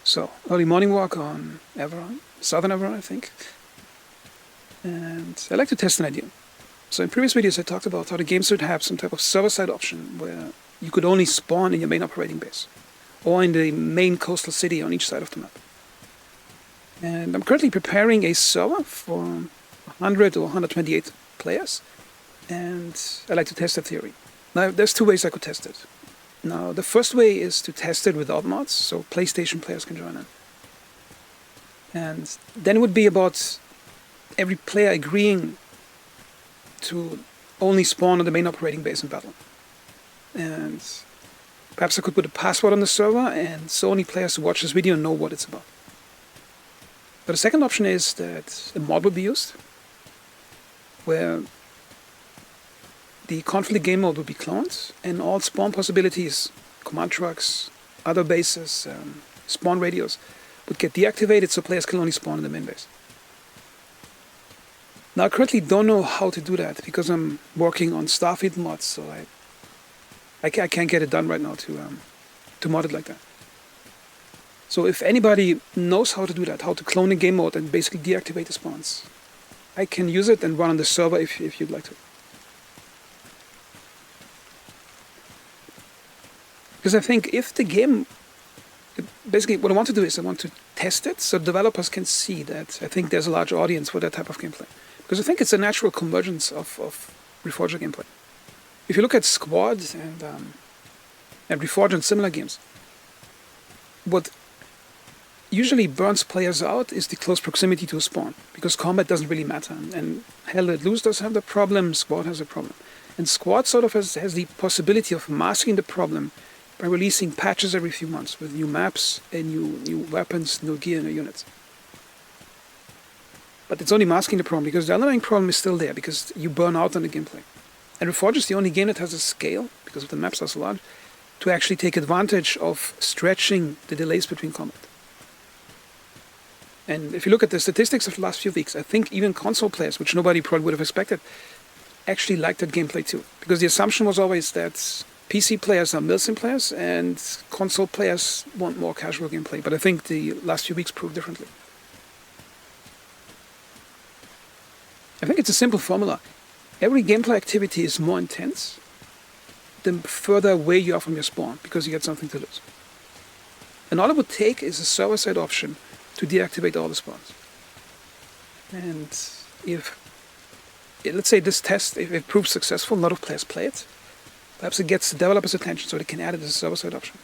So, early morning walk on Everon, Southern Everon, I think. And I like to test an idea. So in previous videos I talked about how the game should have some type of server-side option where you could only spawn in your main operating base, or in the main coastal city on each side of the map. And I'm currently preparing a server for 100 or 128 players, and I like to test that theory. Now, there's two ways I could test it. Now, the first way is to test it without mods, so PlayStation players can join in. And then it would be about every player agreeing to only spawn on the main operating base in battle. And perhaps I could put a password on the server, and so only players who watch this video know what it's about. But the second option is that a mod will be used, where the conflict game mode would be cloned, and all spawn possibilities, command trucks, other bases, spawn radios, would get deactivated so players can only spawn in the main base. Now I currently don't know how to do that because I'm working on Starfield mods, so I can't get it done right now to mod it like that. So if anybody knows how to do that, how to clone a game mode and basically deactivate the spawns, I can use it and run on the server if you'd like to. Because I think if the game, basically what I want to do is I want to test it so developers can see that I think there's a large audience for that type of gameplay. Because I think it's a natural convergence of Reforger gameplay. If you look at Squad and Reforger and similar games, what usually burns players out is the close proximity to a spawn, because combat doesn't really matter. And Hell Let Loose does have the problem, Squad has a problem. And Squad sort of has the possibility of masking the problem by releasing patches every few months with new maps and new weapons, new gear, new units. But it's only masking the problem because the underlying problem is still there, because you burn out on the gameplay. And Reforger is the only game that has a scale, because of the maps are so large, to actually take advantage of stretching the delays between combat. And if you look at the statistics of the last few weeks, I think even console players, which nobody probably would have expected, actually liked that gameplay too. Because the assumption was always that PC players are milsim players and console players want more casual gameplay. But I think the last few weeks proved differently. I think it's a simple formula. Every gameplay activity is more intense the further away you are from your spawn, because you get something to lose. And all it would take is a server-side option to deactivate all the spawns. And if, let's say this test, if it proves successful, a lot of players play it, perhaps it gets the developers' attention so they can add it as a server-side option.